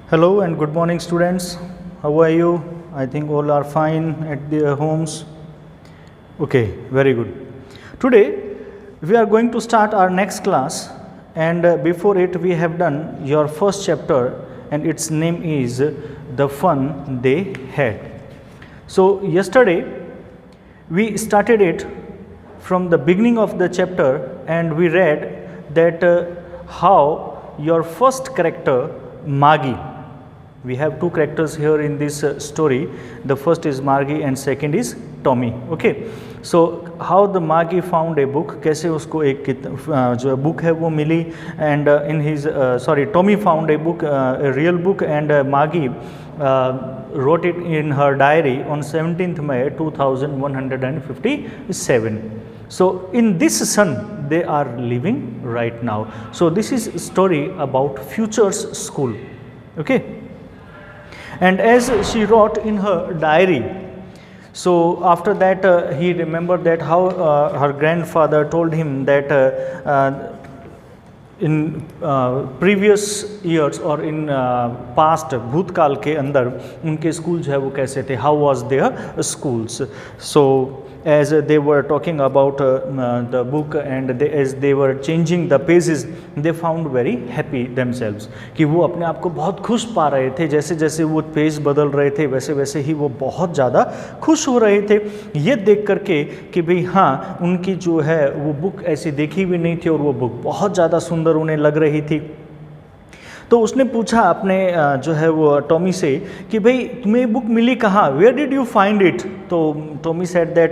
Hello and good morning, students. How are you? I think all are fine at their homes. Okay, very good. Today we are going to start our next class, and before it we have done your first chapter, and its name is The Fun They Had. So yesterday we started it from the beginning of the chapter, and we read that how your first character Magi, we have two characters here in this story. The first is Margie and second is Tommy. Okay, so how the Margie found a book, कैसे उसको एक जो book है वो मिली, and in his Tommy found a book, a real book, and Margie wrote it in her diary on 17th May 2157. So in this sun they are living right now. So this is a story about future's school. Okay. And as she wrote in her diary, so after that he remembered that how her grandfather told him that in previous years or in past भूतकाल के अंदर उनके school जो है वो कैसे थे, how was their schools. So as they were talking about the book, and as they were changing the pages, they found very happy themselves, कि वो अपने आप को बहुत खुश पा रहे थे. जैसे जैसे वो पेज बदल रहे थे वैसे वैसे ही वो बहुत ज़्यादा खुश हो रहे थे, ये देख करके कि भाई हाँ, उनकी जो है वो बुक ऐसी देखी भी नहीं थी और वो बुक बहुत ज़्यादा सुंदर उन्हें लग रही थी. तो उसने पूछा अपने जो है वो टॉमी से कि भाई तुम्हें बुक मिली कहाँ, where did you find it. तो Tommy said that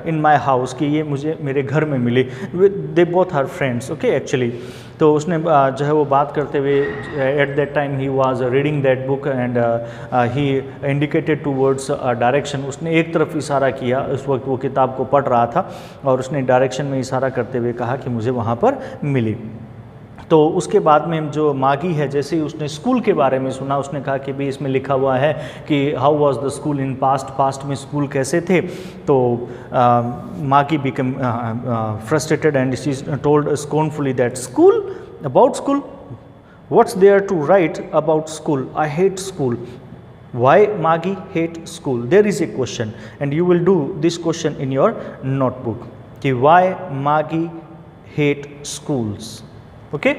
in my house, कि ये मुझे मेरे घर में मिली. They both are friends. Okay, actually तो उसने जो है वो बात करते हुए at that time he was reading that book, and he indicated towards direction. उसने एक तरफ इशारा किया, उस वक्त वो किताब को पढ़ रहा था और उसने डायरेक्शन में इशारा करते हुए कहा कि मुझे वहाँ पर मिली. तो उसके बाद में जो मागी है, जैसे ही उसने स्कूल के बारे में सुना, उसने कहा कि भाई इसमें लिखा हुआ है कि how was the school in past में स्कूल कैसे थे. तो मागी became frustrated and she told scornfully that school, about school, what's there to write about school, I hate school. Why Margie hate school? There is a question, and you will do this question in your notebook. कि why Margie hate schools? Okay,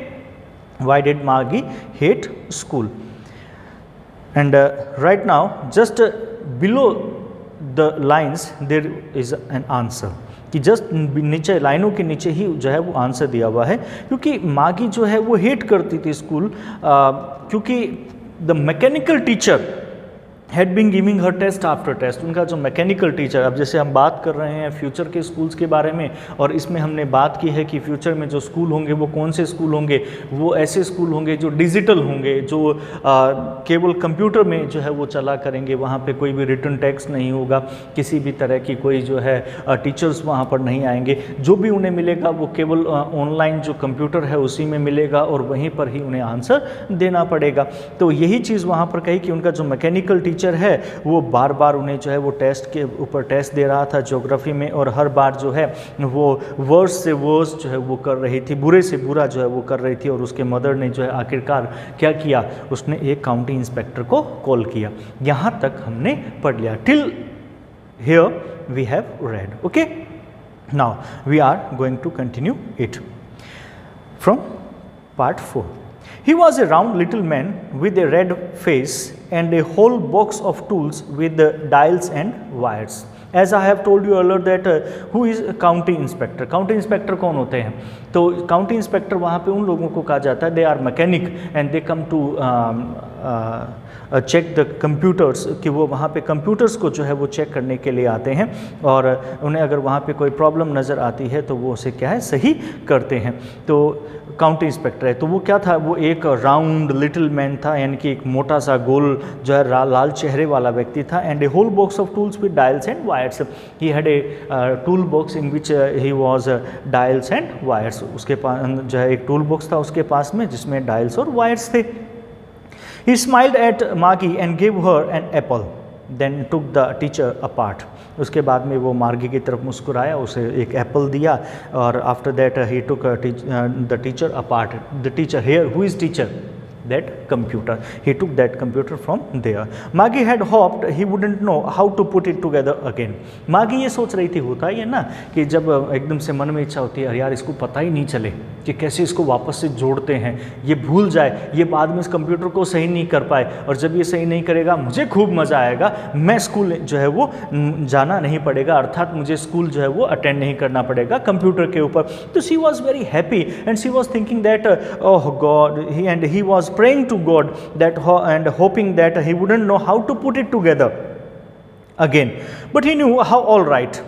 why did Margie hate school? And right now, just below the lines there is an answer. कि just नीचे लाइनों के नीचे ही जो है वो answer दिया हुआ है, क्योंकि मागी जो है वो हेट करती थी स्कूल, क्योंकि the mechanical teacher had been giving her test after test. उनका जो मैकेनिकल टीचर, अब जैसे हम बात कर रहे हैं फ्यूचर के स्कूल्स के बारे में, और इसमें हमने बात की है कि फ्यूचर में जो स्कूल होंगे वो कौन से स्कूल होंगे, वो ऐसे स्कूल होंगे जो डिजिटल होंगे, जो केवल कंप्यूटर में जो है वो चला करेंगे. वहाँ पे कोई भी रिटन टेक्स्ट नहीं होगा, किसी भी तरह की कोई जो है टीचर्स वहाँ पर नहीं आएंगे. जो भी उन्हें मिलेगा वो केवल ऑनलाइन जो कंप्यूटर है उसी में मिलेगा, और वहीं पर ही उन्हें आंसर देना पड़ेगा. तो यही चीज़ वहाँ पर कही कि उनका जो मैकेनिकल टीचर है वो बार बार उन्हें जो है वो टेस्ट के ऊपर टेस्ट दे रहा था ज्योग्राफी में, और हर बार जो है वो वर्स से वर्स जो है वो कर रही थी, बुरे से बुरा जो है वो कर रही थी. और उसके मदर ने जो है आखिरकार क्या किया, उसने एक काउंटी इंस्पेक्टर को कॉल किया. यहाँ तक हमने पढ़ लिया. Till here we have read. Okay, now we are going to continue it from part 4. He was a round little man with a red face and a whole box of tools with the dials and wires. As I have told you earlier that who is county inspector? County inspector कौन होते हैं? तो county inspector वहाँ पे उन लोगों को कहा जाता है, they are mechanic and they come to check the computers, कि वो वहाँ पे कंप्यूटर्स को जो है वो चेक करने के लिए आते हैं, और उन्हें अगर वहाँ पे कोई प्रॉब्लम नज़र आती है तो वो उसे क्या है सही करते हैं. तो काउंटी इंस्पेक्टर है. तो वो क्या था, वो एक राउंड लिटिल मैन था, यानी कि एक मोटा सा गोल जो है लाल चेहरे वाला व्यक्ति था. And a whole box of tools with dials and wires. He had a tool box in which he was dials and wires. उसके पास जो है एक टूल बॉक्स था उसके पास में जिसमें डायल्स और वायर्स थे. He smiled at Margie and gave her an apple. Then took the teacher apart. उसके बाद में वो मार्गी की तरफ मुस्कुराया, उसे एक एप्पल दिया, और after that he took the teacher apart. The teacher, hair who is teacher? that computer. He took that computer from there. Maggie had hoped he wouldn't know how to put it together again. Maggie ये सोच रही थी, होता ही है ना कि जब एकदम से मन में इच्छा होती है यार इसको पता ही नहीं चले कि कैसे इसको वापस से जोड़ते हैं, ये भूल जाए, ये बाद में इस कंप्यूटर को सही नहीं कर पाए, और जब ये सही नहीं करेगा मुझे खूब मज़ा आएगा, मैं स्कूल जो है वो जाना नहीं पड़ेगा, अर्थात मुझे स्कूल जो है वो अटेंड नहीं करना पड़ेगा कंप्यूटर के ऊपर. तो she was very happy and she was thinking that oh God, he was praying to God that and hoping that he wouldn't know how to put it together again, but he knew how all right,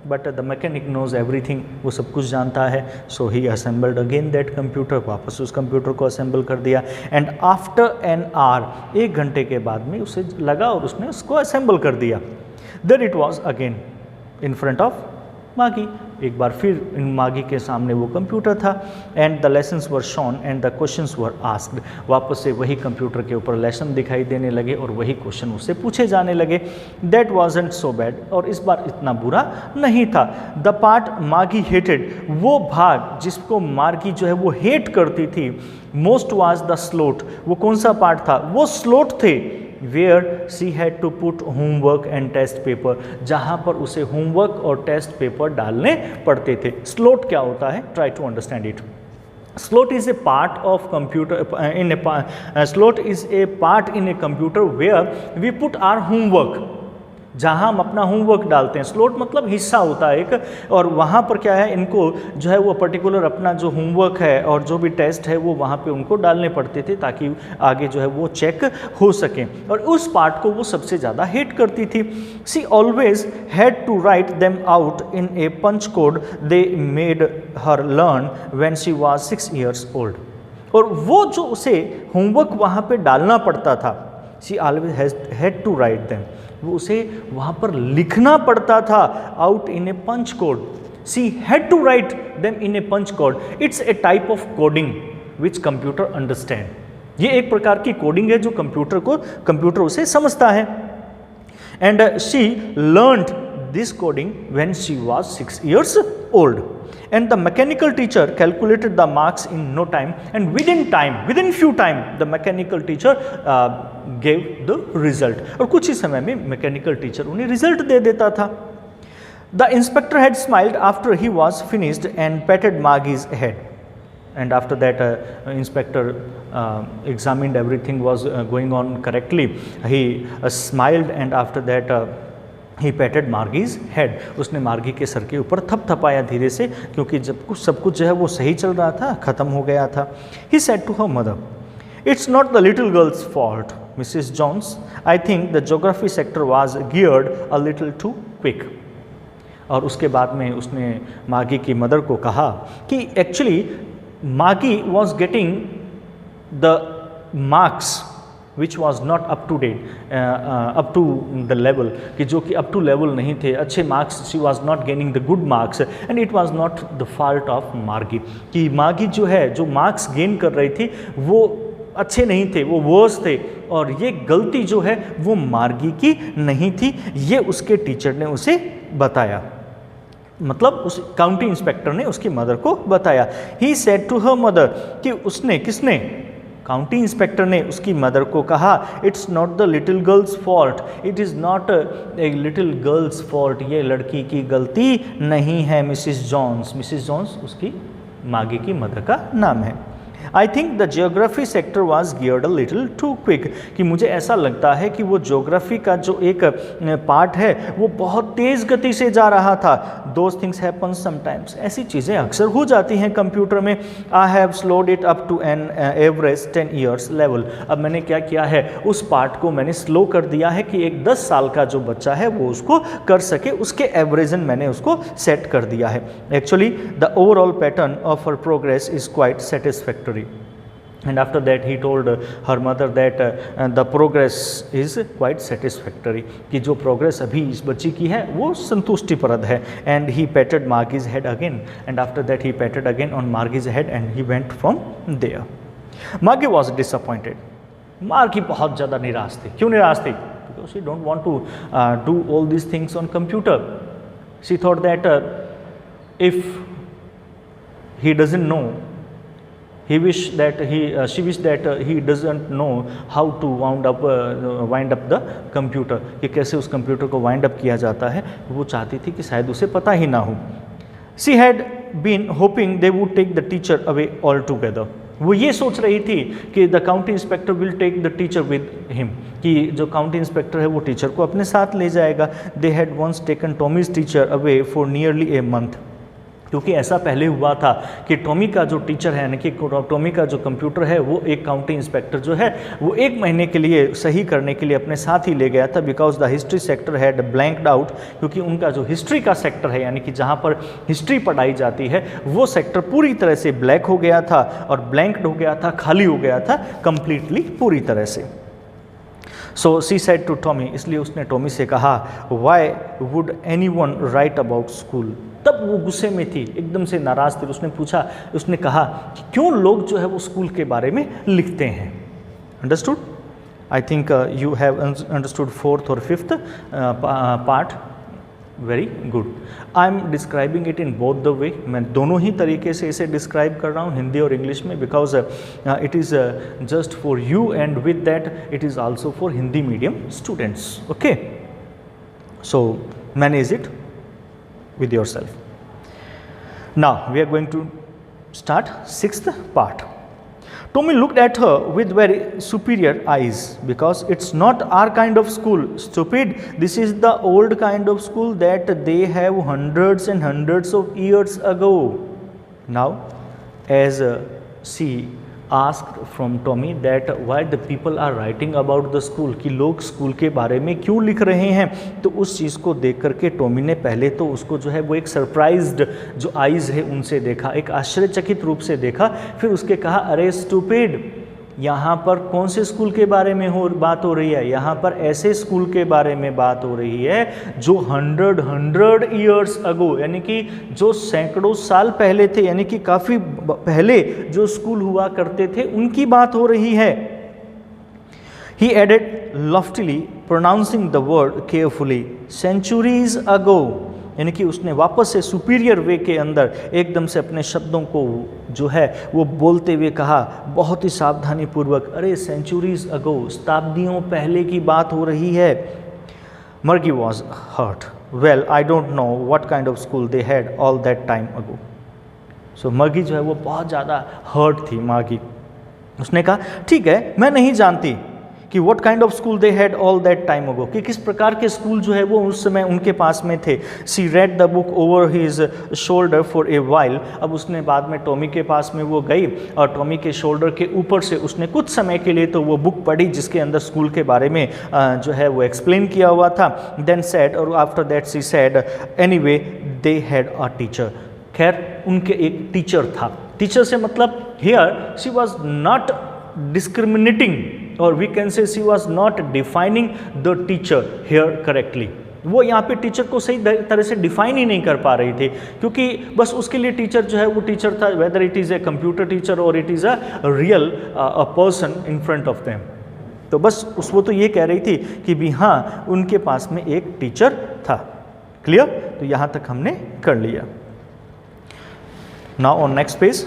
but the mechanic knows everything, वो सब कुछ जानता है. So he assembled again that computer, वापस उस computer को assemble कर दिया. And after an hour, 1 घंटे के बाद में उसे लगा और उसने उसको असेंबल कर दिया. Then it was again in front of मागी, एक बार फिर इन मागी के सामने वो कंप्यूटर था. And the lessons were shown and the questions were asked. वापस से वही कंप्यूटर के ऊपर लेसन दिखाई देने लगे और वही क्वेश्चन उससे पूछे जाने लगे. दैट वाजंट सो बैड, और इस बार इतना बुरा नहीं था. द पार्ट मागी हेटेड, वो भाग जिसको मार्गी जो है वो हेट करती थी, मोस्ट वाज द स्लोट. वो कौन सा पार्ट था? वो स्लोट थे. Where she had to put homework and test paper, जहाँ पर उसे होमवर्क और टेस्ट पेपर डालने पड़ते थे. स्लोट क्या होता है? Try to understand it. Slot is a part of computer slot is a part in a computer where we put our homework, जहाँ हम अपना होमवर्क डालते हैं. स्लोट मतलब हिस्सा होता है एक, और वहाँ पर क्या है, इनको जो है वो पर्टिकुलर अपना जो होमवर्क है और जो भी टेस्ट है वो वहाँ पे उनको डालने पड़ते थे ताकि आगे जो है वो चेक हो सके, और उस पार्ट को वो सबसे ज़्यादा हेट करती थी. She always had to write them out in a punch code they made her learn when she was 6 years old. और वो जो उसे होमवर्क वहाँ पे डालना पड़ता था, she always had to write them, वो उसे वहाँ पर लिखना पड़ता था. Out in a punch code, she had to write them in a punch code. It's a type of coding which computer understand. ये एक प्रकार की कोडिंग है जो कंप्यूटर उसे समझता है. And she learned this coding when she was 6 years old. And the mechanical teacher calculated the marks in no time, and within few time the mechanical teacher gave the result. और कुछ ही समय में mechanical teacher उन्हें result दे देता था. The inspector had smiled after he was finished and patted Maggie's head. And after that inspector examined everything was going on correctly. He smiled and after that he patted Margie's head. उसने Margie के sir के ऊपर थपथपाया धीरे से, क्योंकि जब कुछ सब कुछ जो है वो सही चल रहा था, ख़त्म हो गया था. He said to her mother, it's not the little girl's fault Mrs Johns, I think the geography sector was geared a little too quick. और उसके बाद में उसने मागी की मदर को कहा कि actually Maggie was getting the marks which was not up to date, up to the level, कि जो कि अप टू लेवल नहीं थे, अच्छे marks. She was not gaining the good marks and it was not the fault of Margie. कि मागी जो है जो मार्क्स गेन कर रही थी वो अच्छे नहीं थे, वो वर्स थे, और ये गलती जो है वो मार्गी की नहीं थी, ये उसके टीचर ने उसे बताया. मतलब उस काउंटी इंस्पेक्टर ने उसकी मदर को बताया. He said to her mother, कि उसने, किसने, काउंटी इंस्पेक्टर ने उसकी मदर को कहा, it's not the little girl's fault, it is not a little girl's fault, ये लड़की की गलती नहीं है मिसिस जॉन्स. मिसिस जॉन्स उसकी मागी की मदर का नाम है. I think the geography sector was geared a little too quick, कि मुझे ऐसा लगता है कि वो ज्योग्राफी का जो एक पार्ट है वो बहुत तेज़ गति से जा रहा था. दोज थिंग्स हैपन समटाइम्स, ऐसी चीज़ें अक्सर हो जाती हैं कंप्यूटर में. I have slowed it up to an average 10 years level. अब मैंने क्या किया है, उस पार्ट को मैंने स्लो कर दिया है कि एक 10 साल का जो बच्चा है वो उसको कर सके, उसके एवरेजन मैंने उसको सेट कर दिया है. Actually the overall pattern of her progress is quite satisfactory. And after that he told her mother that the progress is quite satisfactory, कि जो प्रोग्रेस अभी इस बच्ची की है वो संतुष्टिप्रद है. And he patted Margie's head again, and after that he patted again on Margie's head and he went from there. Margie was disappointed. Margie बहुत ज़्यादा निराश थी. क्यों निराश थी? Because she don't want to do all these things on computer. She thought that if he doesn't know she wished that he doesn't know how to wind up the computer, कि कैसे उस कंप्यूटर को wind up किया जाता है, वो चाहती थी कि शायद उसे पता ही ना हो. She had been hoping they would take the teacher away altogether. वो ये सोच रही थी कि the county inspector will take the teacher with him, कि जो काउंटी इंस्पेक्टर है वो टीचर को अपने साथ ले जाएगा. They had once taken Tommy's teacher away for nearly a month, क्योंकि ऐसा पहले हुआ था कि टॉमी का जो टीचर है, यानी कि टॉमी का जो कंप्यूटर है, वो एक काउंटी इंस्पेक्टर जो है वो 1 महीने के लिए सही करने के लिए अपने साथ ही ले गया था. Because the history sector had blanked out, क्योंकि उनका जो हिस्ट्री का सेक्टर है, यानी कि जहाँ पर हिस्ट्री पढ़ाई जाती है, वो सेक्टर पूरी तरह से ब्लैक हो गया था और ब्लैंक्ड हो गया था, खाली हो गया था कंप्लीटली, पूरी तरह से. सो सी सेड टू टॉमी, इसलिए उसने टॉमी से कहा, why would any one right about school. तब वो गुस्से में थी, एकदम से नाराज़ थी. उसने कहा कि क्यों लोग जो है वो स्कूल के बारे में लिखते हैं. Understood? I think you have understood 4th और 5th part. Very good. I am describing it in both the way. मैं दोनों ही तरीके से इसे डिस्क्राइब कर रहा हूँ, हिंदी और इंग्लिश में, because it is just for you and with that it is also for Hindi medium students. Okay, so manage it with yourself. Now we are going to start 6th part. Tommy looked at her with very superior eyes, because it's not our kind of school, stupid. This is the old kind of school that they have hundreds and hundreds of years ago. Now as she asked from Tommy that why the people are writing about the school, कि लोग school के बारे में क्यों लिख रहे हैं, तो उस चीज़ को देख करके टॉमी ने पहले तो उसको जो है वो एक सरप्राइज्ड जो आइज़ है उनसे देखा, एक आश्चर्यचकित रूप से देखा. फिर उसके कहा, अरे स्टूपिड, यहाँ पर कौन से स्कूल के बारे में बात हो रही है? यहाँ पर ऐसे स्कूल के बारे में बात हो रही है जो 100 ईयर्स अगो, यानी कि जो सैकड़ों साल पहले थे, यानी कि काफ़ी पहले जो स्कूल हुआ करते थे, उनकी बात हो रही है. He added loftily, pronouncing the word carefully, centuries ago. यानी कि उसने वापस से सुपीरियर वे के अंदर एकदम से अपने शब्दों को जो है वो बोलते हुए कहा, बहुत ही सावधानी पूर्वक, अरे सेंचुरीज अगो, शताब्दियों पहले की बात हो रही है. Margie was hurt. Well I don't know what kind of school they had all that time ago. So Margie जो है वो बहुत ज़्यादा हर्ट थी. मर्गी उसने कहा, ठीक है, मैं नहीं जानती कि what kind of school they had all that time अगो, कि किस प्रकार के स्कूल जो है वो उस समय उनके पास में थे. She read the book over his shoulder for a while. अब उसने बाद में टॉमी के पास में वो गई और टॉमी के शोल्डर के ऊपर से उसने कुछ समय के लिए तो वो बुक पढ़ी जिसके अंदर स्कूल के बारे में जो है वो एक्सप्लेन किया हुआ था. देन सेड, और after that she said, anyway they had a teacher. खैर उनके एक टीचर था. टीचर से मतलब here she was not discriminating, or we can say she was not defining the teacher here correctly. वो यहाँ पे टीचर को सही तरह से डिफाइन ही नहीं कर पा रही थी, क्योंकि बस उसके लिए टीचर जो है वो टीचर था, whether it is a computer teacher और it is a real a person in front of them. तो बस वो तो ये कह रही थी कि भी हाँ उनके पास में एक टीचर था. क्लियर? तो यहाँ तक हमने कर लिया. Now on next page.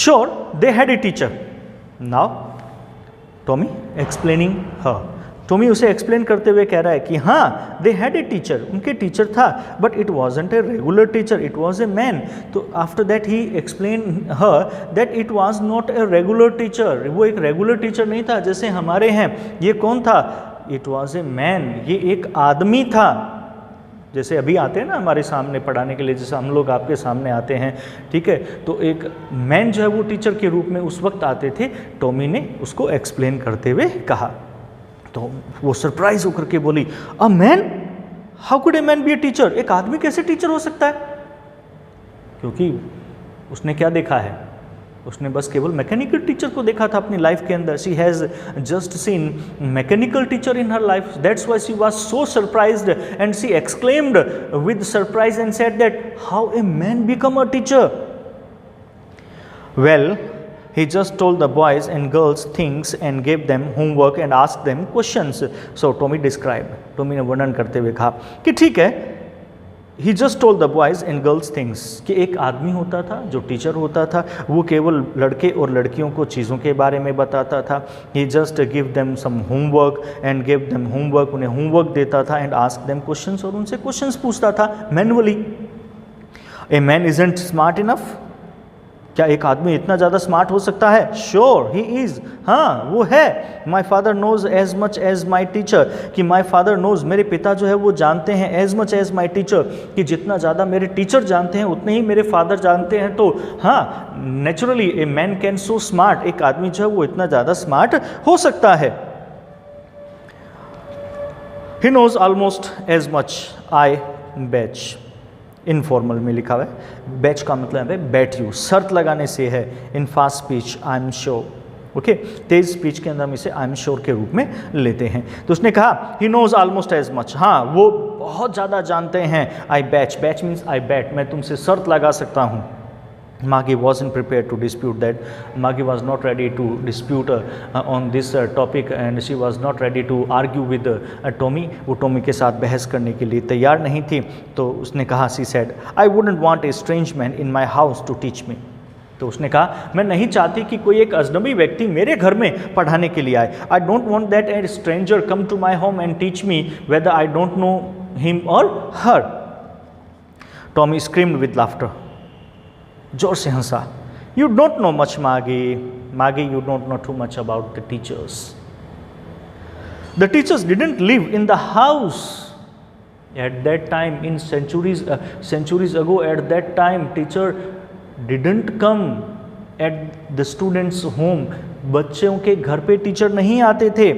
Sure they had a teacher. Now Tommy explaining her. Tommy उसे एक्सप्लेन करते हुए कह रहा है कि हाँ दे हैड ए टीचर, उनके टीचर था, but it wasn't a regular teacher, it was a man. तो after that he explain her that it was not a regular teacher. वो एक रेगुलर टीचर नहीं था जैसे हमारे हैं. ये कौन था? It was a man. ये एक आदमी था. जैसे अभी आते हैं ना हमारे सामने पढ़ाने के लिए, जैसे हम लोग आपके सामने आते हैं, ठीक है, तो एक मैन जो है वो टीचर के रूप में उस वक्त आते थे. टॉमी ने उसको एक्सप्लेन करते हुए कहा. तो वो सरप्राइज होकर के बोली, a man, how could a man B a teacher? एक आदमी कैसे टीचर हो सकता है? क्योंकि उसने क्या देखा है, उसने बस केवल मैकेनिकल टीचर को देखा था अपनी लाइफ के अंदर. She has just seen mechanical teacher in her life. That's why she was so surprised and she exclaimed with surprise and said that how a man become a teacher. Well he just told the boys and girls things and gave them homework and asked them questions. So Tommy described, Tommy ने वर्णन करते हुए कहा कि ठीक है, he just told the boys and girls things कि एक आदमी होता था जो टीचर होता था, वो केवल लड़के और लड़कियों को चीज़ों के बारे में बताता था. He just give them some homework and give them homework, उन्हें होमवर्क देता था एंड आस्क देम क्वेश्चंस, और उनसे क्वेश्चंस पूछता था manually. A man isn't smart enough, क्या एक आदमी इतना ज़्यादा स्मार्ट हो सकता है? श्योर ही इज़, हाँ वो है. My father knows as much as my teacher, कि माई फादर नोज, मेरे पिता जो है वो जानते हैं, as much as my teacher, कि जितना ज़्यादा मेरे टीचर जानते हैं उतने ही मेरे फादर जानते हैं. तो हाँ, naturally a man can so smart, एक आदमी जो है वो इतना ज़्यादा स्मार्ट हो सकता है. He knows almost as much I batch, informal में लिखा हुआ है. बैच का मतलब है बैट यू, शर्त लगाने से है. In fast speech I am sure, okay, तेज स्पीच के अंदर हम इसे आई एम श्योर के रूप में लेते हैं. तो उसने कहा he knows almost as much, हाँ वो बहुत ज़्यादा जानते हैं. I batch, batch means I bet, मैं तुमसे शर्त लगा सकता हूँ. Maggie wasn't prepared to dispute that. Maggie was not ready to dispute on this topic and she was not ready to argue with Tommy. वो टॉमी के साथ बहस करने के लिए तैयार नहीं थी. तो उसने कहा, she said, I wouldn't want a strange man in my house to teach me. तो उसने कहा मैं नहीं चाहती कि कोई एक अजनबी व्यक्ति मेरे घर में पढ़ाने के लिए आए. I don't want that a stranger come to my home and teach me whether I don't know him or her. Tommy screamed with laughter. जोर से हंसा. यू डोंट नो मच मागी, मागी you don't know too much about the teachers. The teachers didn't live in the house at that time. In centuries ago, at that time teacher didn't come at the students home. बच्चों के घर पे teacher नहीं आते थे.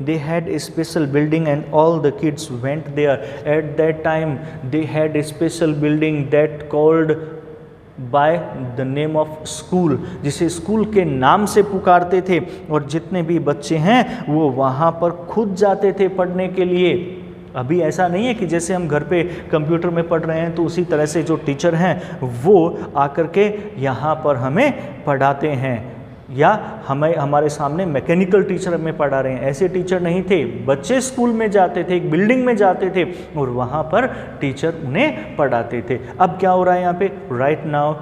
They had a special building and all the kids went there. At that time they had a special building that called by the name of school, जिसे school के नाम से पुकारते थे. और जितने भी बच्चे हैं वो वहाँ पर खुद जाते थे पढ़ने के लिए. अभी ऐसा नहीं है कि जैसे हम घर पे कंप्यूटर में पढ़ रहे हैं तो उसी तरह से जो टीचर हैं वो आकर के यहाँ पर हमें पढ़ाते हैं, या हमें हमारे सामने मैकेनिकल टीचर हमें पढ़ा रहे हैं. ऐसे टीचर नहीं थे. बच्चे स्कूल में जाते थे, एक बिल्डिंग में जाते थे और वहाँ पर टीचर उन्हें पढ़ाते थे. अब क्या हो रहा है यहाँ पे? Right now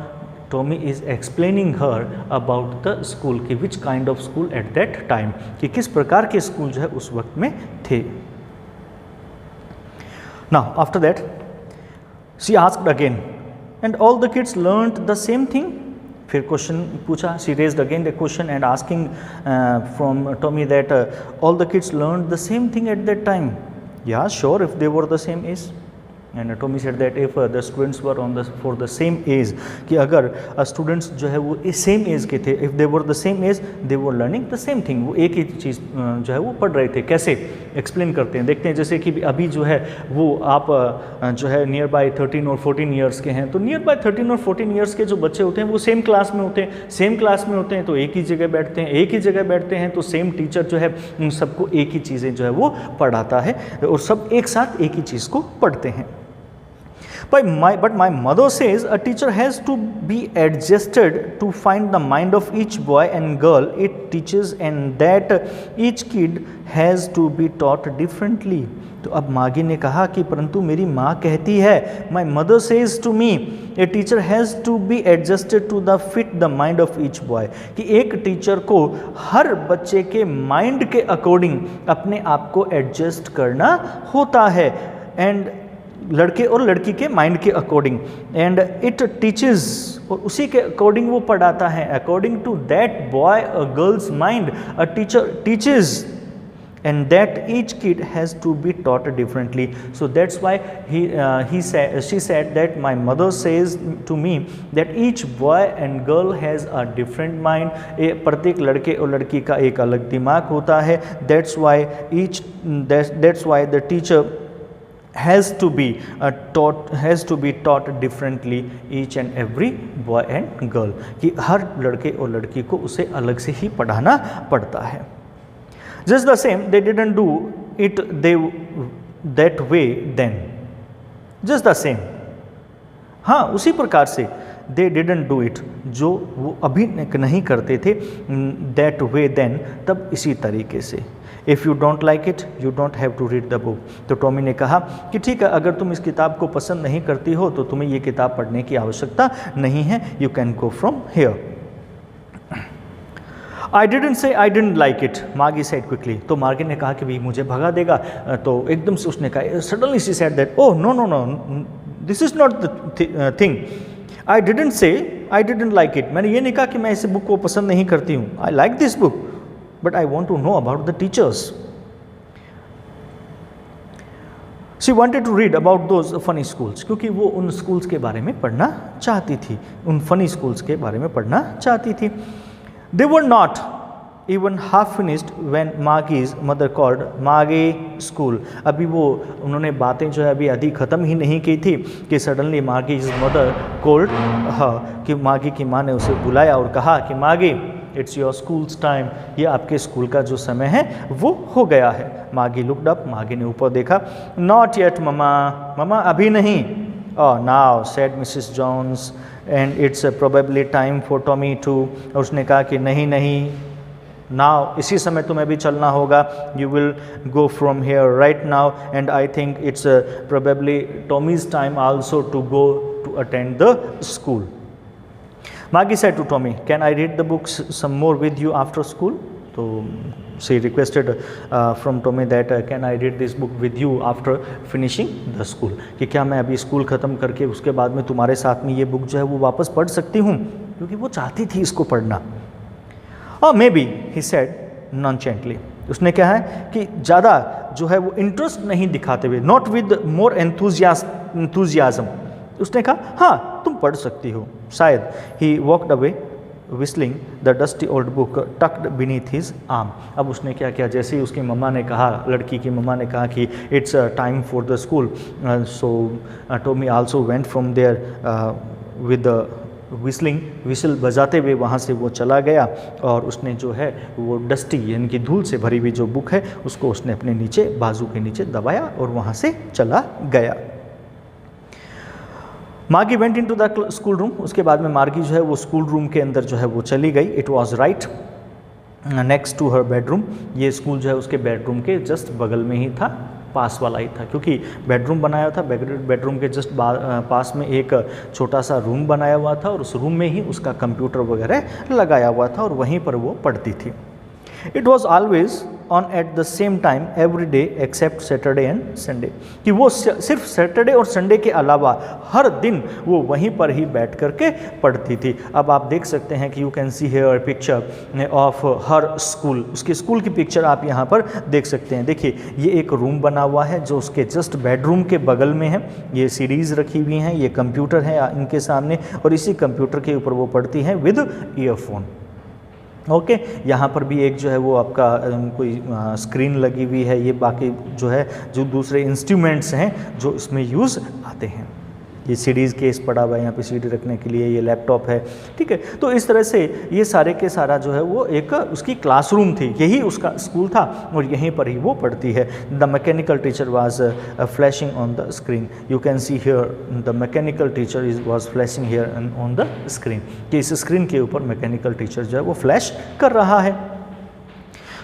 Tommy is explaining her about the school, कि which kind of school at that time, कि किस प्रकार के स्कूल जो है उस वक्त में थे. Now after that she asked again and all the kids learned the same thing. फिर क्वेश्चन पूछा. She raised again the question and asking from Tommy that all the kids learned the same thing at that time. Yeah sure, if they were the same age. And Tommy said that if the students were on the for the same age, कि अगर students जो है वो same age के थे, if they were the same age they were learning the same thing, वो एक ही चीज़ जो है वो पढ़ रहे थे. कैसे एक्सप्लेन करते हैं, देखते हैं. जैसे कि अभी जो है वो आप जो है नियर बाय 13 और 14 ईयर्स के हैं, तो नियर बाय 13 और 14 ईयर्स के जो बच्चे होते हैं वो सेम क्लास में होते हैं. सेम क्लास में होते हैं तो एक ही जगह बैठते हैं, एक ही जगह बैठते हैं तो सेम टीचर जो है उन सबको एक ही चीज़ें जो है वो पढ़ाता है और सब एक साथ एक ही चीज़ को पढ़ते हैं. But my mother says a teacher has to be adjusted to find the mind of each boy and girl it teaches and that each kid has to be taught differently. तो अब मागी ने कहा कि परंतु मेरी माँ कहती है, my mother says to me a teacher has to be adjusted to the fit the mind of each boy, कि एक टीचर को हर बच्चे के माइंड के अकॉर्डिंग अपने आप को एडजस्ट करना होता है. एंड लड़के और लड़की के माइंड के अकॉर्डिंग. एंड इट टीचेस, और उसी के अकॉर्डिंग वो पढ़ाता है. According to that boy a girl's mind a teacher teaches and that each kid has to be taught differently. So that's why she said that my mother says to me that each boy and girl has a different mind. प्रत्येक लड़के और लड़की का एक अलग दिमाग होता है. That's why the teacher has to be taught differently each and every boy and girl, कि हर लड़के और लड़की को उसे अलग से ही पढ़ाना पड़ता है. Just the same, they didn't do it that way then. Just the same, हाँ उसी प्रकार से दे डिडंट डू इट, जो वो अभी नहीं करते थे, दैट वे देन, तब इसी तरीके से। If you don't like it you don't have to read the book. तो टॉमी ने कहा कि ठीक है, अगर तुम इस किताब को पसंद नहीं करती हो तो तुम्हें ये किताब पढ़ने की आवश्यकता नहीं है, you can go from here. I didn't say I didn't like it, मार्गी सेड क्विकली। तो मार्गी ने कहा कि भाई मुझे भगा देगा, तो एकदम से उसने कहा, suddenly she said that, oh no no no, this is not the thing, I didn't say I didn't like it. मैंने ये नहीं कहा कि मैं इस बुक को पसंद नहीं करती हूँ, I like this book but I want to know about the teachers. She wanted to read about those funny schools, क्योंकि वो उन स्कूल्स के बारे में पढ़ना चाहती थी, उन फनी स्कूल्स के बारे में पढ़ना चाहती थी। They were not even half finished when Margie's mother called Margie school। अभी वो उन्होंने बातें जो है अभी आधी ख़त्म ही नहीं की थी कि suddenly Margie's mother called her, कि मागी की माँ ने उसे बुलाया और कहा कि मागी इट्स योर स्कूल्स टाइम, ये आपके स्कूल का जो समय है वो हो गया है। मागी लुक्ड अप, मागी ने ऊपर देखा। नॉट येट ममा, ममा अभी नहीं। Oh, now said Mrs. Jones, and it's probably time for Tommy to। और उसने कहा कि नहीं नहीं, now इसी समय तुम्हें भी चलना होगा, you will go from here right now, and I think it's probably Tommy's time also to go to attend the school। Maggie said to Tommy, can I read the books some more with you after school? तो she requested from Tommy that can I read this book with you after finishing the school, कि क्या मैं अभी school ख़त्म करके उसके बाद में तुम्हारे साथ में ये बुक जो है वो वापस पढ़ सकती हूँ, क्योंकि वो चाहती थी इसको पढ़ना। और मे बी ही सेड नॉनचेंटली, उसने कहा है कि ज़्यादा जो है वो इंटरेस्ट नहीं दिखाते हुए, नॉट विद मोर एंथुजियाज्म, उसने कहा हाँ तुम पढ़ सकती हो शायद। He walked away whistling the dusty old book tucked beneath his arm। अब उसने क्या किया, जैसे ही उसकी मम्मा ने कहा, लड़की की मम्मा ने कहा कि it's time for the school, so Tommy also went from there with the whistling, whistle बजाते हुए वहाँ से वो चला गया, और उसने जो है वो डस्टी यानी कि धूल से भरी हुई जो बुक है उसको उसने अपने नीचे बाजू के नीचे दबाया और वहाँ से चला गया। Margie went into the school room, उसके बाद में मार्गी जो है वो स्कूल रूम के अंदर जो है वो चली गई। It was right next to her bedroom, ये स्कूल जो है उसके बेडरूम के जस्ट बगल में ही था, पास वाला ही था, क्योंकि बेडरूम बनाया था, बेडरूम के जस्ट पास में एक छोटा सा रूम बनाया हुआ था और उस रूम में ही उसका कंप्यूटर वगैरह लगाया हुआ था और वहीं पर वो पढ़ती थी। It was always on at the same time every day except Saturday and Sunday, कि वो सिर्फ सैटरडे और संडे के अलावा हर दिन वो वहीं पर ही बैठ करके पढ़ती थी। अब आप देख सकते हैं कि you can see here picture of her school, उसके स्कूल की पिक्चर आप यहाँ पर देख सकते हैं। देखिए ये एक रूम बना हुआ है जो उसके जस्ट बेडरूम के बगल में है, ये सीरीज़ रखी हुई हैं, ये कंप्यूटर है इनके सामने और इसी कंप्यूटर के ऊपर वो पढ़ती हैं विद ईयरफोन। ओके यहाँ पर भी एक जो है वो आपका कोई स्क्रीन लगी हुई है, ये बाकी जो है जो दूसरे इंस्ट्रूमेंट्स हैं जो इसमें यूज़ आते हैं। ये सीडीज़ केस पड़ा हुआ है यहाँ पे सीडी रखने के लिए, ये लैपटॉप है, ठीक है। तो इस तरह से ये सारे के सारा जो है वो एक उसकी क्लासरूम थी, यही उसका स्कूल था और यहीं पर ही वो पढ़ती है। The mechanical teacher was flashing on the screen, you can see here the mechanical teacher was flashing here on the screen, कि इस स्क्रीन के ऊपर मैकेनिकल टीचर जो है वो फ्लैश कर रहा है।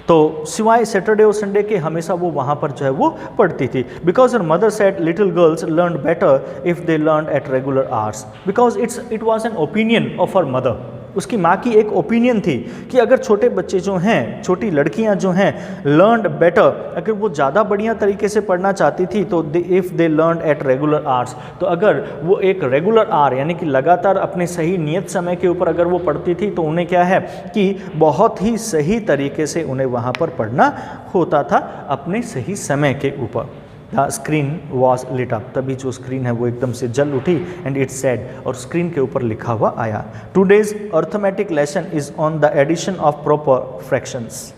तो सिवाय सैटरडे और संडे के हमेशा वो वहाँ पर जो है वो पढ़ती थी। Because her mother said little girls learn better if they learn at regular hours, because it was an opinion of her mother, उसकी माँ की एक ओपिनियन थी कि अगर छोटे बच्चे जो हैं, छोटी लड़कियां जो हैं, लर्न बेटर, अगर वो ज़्यादा बढ़िया तरीके से पढ़ना चाहती थी तो if they learn at regular hours, तो अगर वो एक रेगुलर आवर यानी कि लगातार अपने सही नियत समय के ऊपर अगर वो पढ़ती थी तो उन्हें क्या है कि बहुत ही सही तरीके से उन्हें वहाँ पर पढ़ना होता था अपने सही समय के ऊपर। The screen was lit up, तभी जो स्क्रीन है वो एकदम से जल उठी एंड इट सेड, और स्क्रीन के ऊपर लिखा हुआ आया, today's arithmetic lesson is on the addition of proper fractions,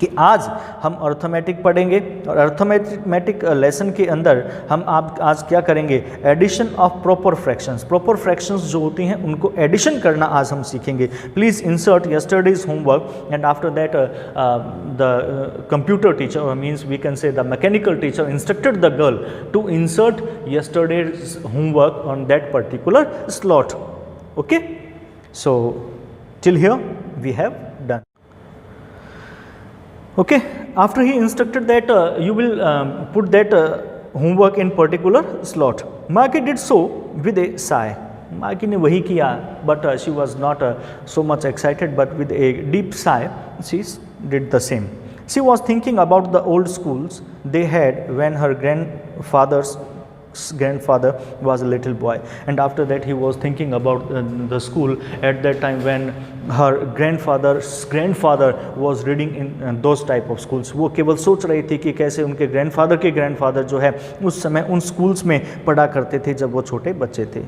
कि आज हम अर्थमेटिक पढ़ेंगे और अर्थमेटिक लेसन के अंदर हम आप आज क्या करेंगे, addition of proper fractions. Proper fractions जो होती हैं उनको एडिशन करना आज हम सीखेंगे। Please insert yesterday's homework and after that the computer teacher means we can say the mechanical teacher instructed the girl to insert yesterday's homework on that particular slot. Okay, so till here we have done. Okay, after he instructed that you will put that homework in particular slot, Maggie did so with a sigh. Maggie ने वही किया, but she was not so much excited, but with a deep sigh she did the same. She was thinking about the old schools they had when her grandfather was a little boy, and after that he was thinking about the school at that time when her grandfather's grandfather was reading in those type of schools. वो केवल सोच रही थी कि कैसे उनके grandfather जो है उस समय उन स्कूल्स में पढ़ा करते थे जब वो छोटे बच्चे थे.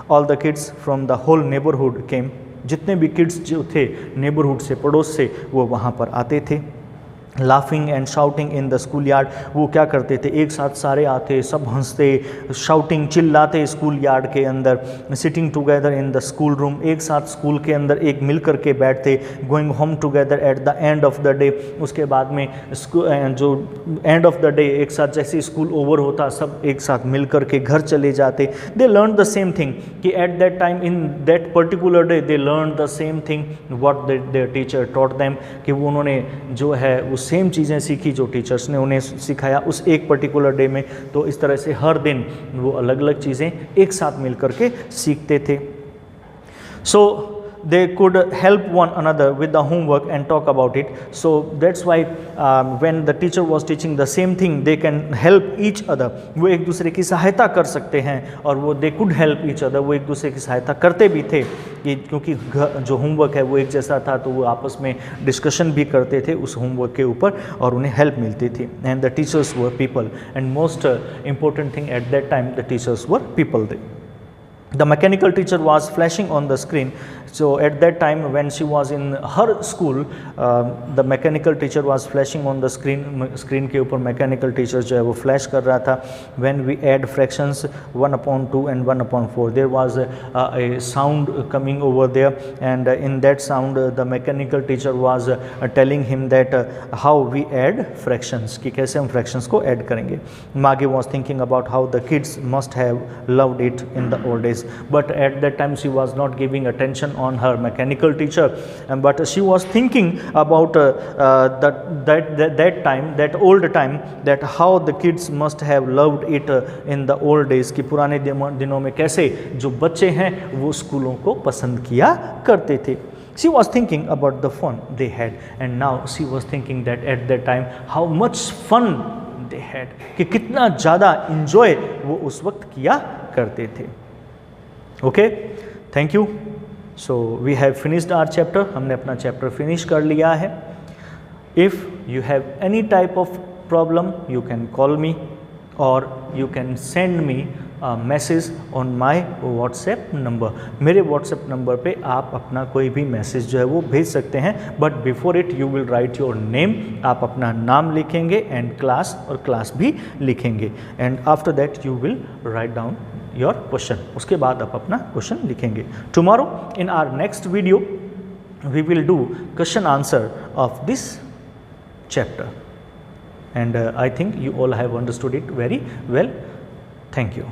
All the kids from the whole neighborhood came. जितने भी किड्स जो थे नेबरहुड से, पड़ोस से, वो वहाँ पर आते थे. Laughing and shouting in the school yard, वो क्या करते थे, एक साथ सारे आते, सब हंसते, शाउटिंग चिल्लाते स्कूल यार्ड के अंदर. Sitting together in the school room, एक साथ स्कूल के अंदर एक मिल करके बैठते. Going home together at the end of the day, उसके बाद में जो एंड ऑफ द डे एक साथ जैसे स्कूल ओवर होता सब एक साथ मिल करके घर चले जाते. They learn the same thing कि at that time in that particular day they learn the same thing what their teacher taught them, कि वो उन्होंने जो है वो सेम चीज़ें सीखी जो टीचर्स ने उन्हें सिखाया उस एक पर्टिकुलर डे में. तो इस तरह से हर दिन वो अलग अलग चीज़ें एक साथ मिल करके सीखते थे. सो they could help one another with the homework and talk about it. So that's why when the teacher was teaching the same thing, they can help each other. वो एक दूसरे की सहायता कर सकते हैं, और वो they could help each other, वो एक दूसरे की सहायता करते भी थे कि क्योंकि जो होमवर्क है वो एक जैसा था, तो वो आपस में डिस्कशन भी करते थे उस होमवर्क के ऊपर और उन्हें हेल्प मिलती थी. And the teachers were people, and most important thing at that time the teachers were people. The mechanical teacher was flashing on the screen. So at that time when she was in her school, the mechanical teacher was flashing on the screen. Screen के ऊपर mechanical teacher जो है वो flash कर रहा था. When we add fractions 1/2 and 1/4, there was a sound coming over there, and in that sound the mechanical teacher was telling him that how we add fractions, कि कैसे हम fractions को add करेंगे. Maggie was thinking about how the kids must have loved it in the old days. But at that time she was not giving attention on her mechanical teacher, but she was thinking about that time, that old time, that how the kids must have loved it in the old days, कि पुराने दिनों में कैसे जो बच्चे हैं वो स्कूलों को पसंद किया करते थे. She was thinking about the fun they had, and now she was thinking that at that time how much fun they had, कि कितना ज़्यादा enjoy वो उस वक्त किया करते थे. Okay, thank you. So we have finished our chapter. हमने अपना चैप्टर फिनिश कर लिया है. If you have any type of problem, you can call me or you can send me a message on my WhatsApp number. मेरे WhatsApp number पे आप अपना कोई भी मैसेज जो है वो भेज सकते हैं. But before it you will right your name. आप अपना नाम लिखेंगे एंड क्लास, और क्लास भी लिखेंगे. And after that you will write down your question. उसके बाद आप अपना क्वेश्चन लिखेंगे. Tomorrow in our next video we will do question answer of this chapter, and I think you all have understood it very well. Thank you.